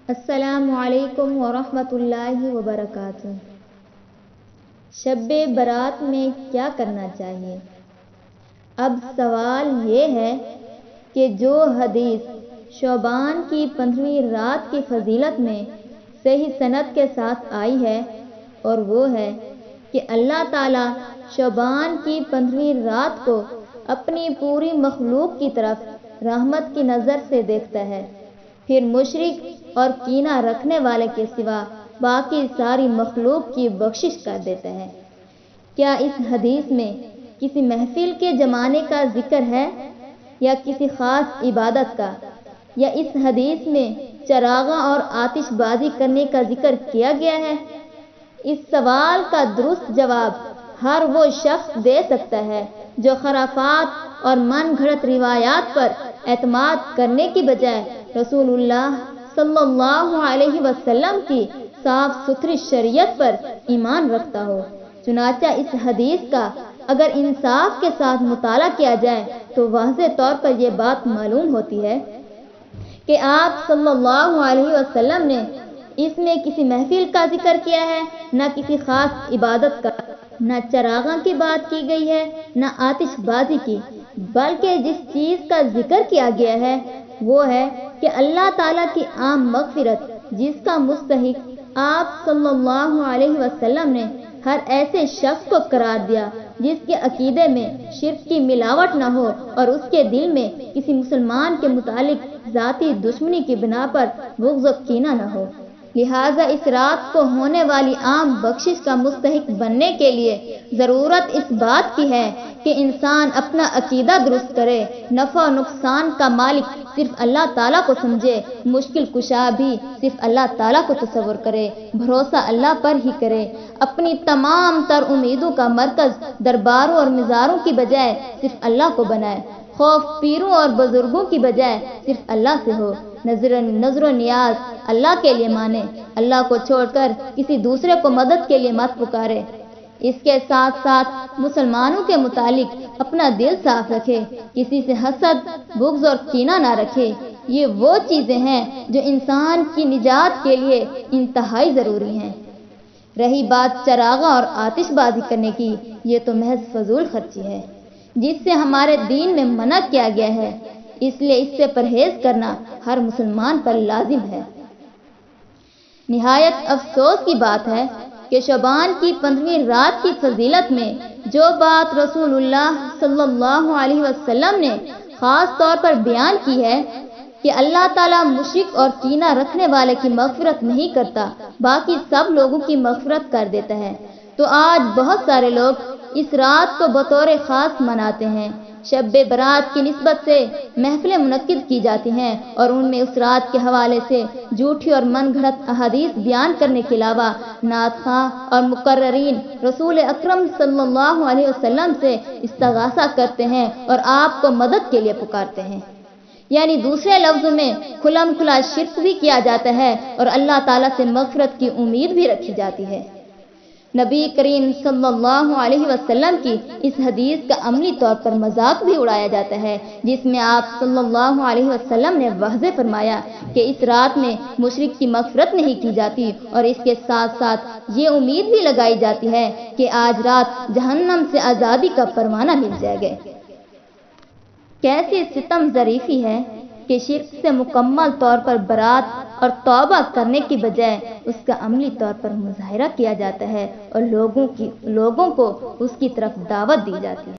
السلام علیکم ورحمۃ اللہ وبرکاتہ۔ شب برات میں کیا کرنا چاہیے؟ اب سوال یہ ہے کہ جو حدیث شعبان کی 15ویں رات کی فضیلت میں صحیح سند کے ساتھ آئی ہے، اور وہ ہے کہ اللہ تعالیٰ شعبان کی 15ویں رات کو اپنی پوری مخلوق کی طرف رحمت کی نظر سے دیکھتا ہے، پھر مشرک اور کینہ رکھنے والے کے سوا باقی ساری مخلوق کی بخشش کر دیتا ہے۔ کیا اس حدیث میں کسی محفل کے جمانے کا ذکر ہے یا کسی خاص عبادت کا، یا اس حدیث میں چراغاں اور آتش بازی کرنے کا ذکر کیا گیا ہے؟ اس سوال کا درست جواب ہر وہ شخص دے سکتا ہے جو خرافات اور من گھڑت روایات پر اعتماد کرنے کی بجائے رسول اللہ صلی اللہ علیہ وسلم کی صاف ستھری شریعت پر ایمان رکھتا ہو۔ چنانچہ اس حدیث کا اگر انصاف کے ساتھ مطالعہ کیا جائے تو واضح طور پر یہ بات معلوم ہوتی ہے کہ آپ صلی اللہ علیہ وسلم نے اس میں کسی محفل کا ذکر کیا ہے، نہ کسی خاص عبادت کا، نہ چراغاں کی بات کی گئی ہے، نہ آتش بازی کی، بلکہ جس چیز کا ذکر کیا گیا ہے وہ ہے کہ اللہ تعالیٰ کی عام مغفرت، جس کا مستحق آپ صلی اللہ علیہ وسلم نے ہر ایسے شخص کو قرار دیا جس کے عقیدے میں شرک کی ملاوٹ نہ ہو اور اس کے دل میں کسی مسلمان کے متعلق ذاتی دشمنی کی بنا پر بغض و کینہ نہ ہو۔ لہٰذا اس رات کو ہونے والی عام بخشش کا مستحق بننے کے لیے ضرورت اس بات کی ہے کہ انسان اپنا عقیدہ درست کرے، نفع و نقصان کا مالک صرف اللہ تعالیٰ کو سمجھے، مشکل کشا بھی صرف اللہ تعالیٰ کو تصور کرے، بھروسہ اللہ پر ہی کرے، اپنی تمام تر امیدوں کا مرکز درباروں اور مزاروں کی بجائے صرف اللہ کو بنائے، خوف پیروں اور بزرگوں کی بجائے صرف اللہ سے ہو، نظر و نیاز اللہ کے لیے مانے، اللہ کو چھوڑ کر کسی دوسرے کو مدد کے لیے مت پکارے۔ اس کے ساتھ ساتھ مسلمانوں کے متعلق اپنا دل صاف رکھے، کسی سے حسد، بغض اور کینہ نہ رکھے۔ یہ وہ چیزیں ہیں جو انسان کی نجات کے لیے انتہائی ضروری ہیں۔ رہی بات چراغاں اور آتش بازی کرنے کی، یہ تو محض فضول خرچی ہے جس سے ہمارے دین میں منع کیا گیا ہے، اس لیے اس سے پرہیز کرنا ہر مسلمان پر لازم ہے۔ نہایت افسوس کی بات ہے کہ شعبان کی 15ویں رات کی فضیلت میں جو بات رسول اللہ صلی اللہ علیہ وسلم نے خاص طور پر بیان کی ہے کہ اللہ تعالیٰ مشرک اور کینہ رکھنے والے کی مغفرت نہیں کرتا، باقی سب لوگوں کی مغفرت کر دیتا ہے، تو آج بہت سارے لوگ اس رات کو بطور خاص مناتے ہیں۔ شب برات کی نسبت سے محفلیں منعقد کی جاتی ہیں اور ان میں اس رات کے حوالے سے جھوٹی اور من گھڑت احادیث بیان کرنے کے علاوہ نعت خواں اور مقررین رسول اکرم صلی اللہ علیہ وسلم سے استغاثہ کرتے ہیں اور آپ کو مدد کے لیے پکارتے ہیں۔ یعنی دوسرے لفظوں میں کھلم کھلا شرک بھی کیا جاتا ہے اور اللہ تعالیٰ سے مغفرت کی امید بھی رکھی جاتی ہے۔ نبی کریم صلی اللہ علیہ وسلم کی اس حدیث کا عملی طور پر مذاق بھی اڑایا جاتا ہے، جس میں آپ صلی اللہ علیہ وسلم نے واضح فرمایا کہ اس رات میں مشرک کی مغفرت نہیں کی جاتی، اور اس کے ساتھ ساتھ یہ امید بھی لگائی جاتی ہے کہ آج رات جہنم سے آزادی کا پروانہ مل جائے گا۔ کیسی ستم ظریفی ہے کہ شرک سے مکمل طور پر برات اور توبہ کرنے کی بجائے اس کا عملی طور پر مظاہرہ کیا جاتا ہے اور لوگوں کو اس کی طرف دعوت دی جاتی ہے۔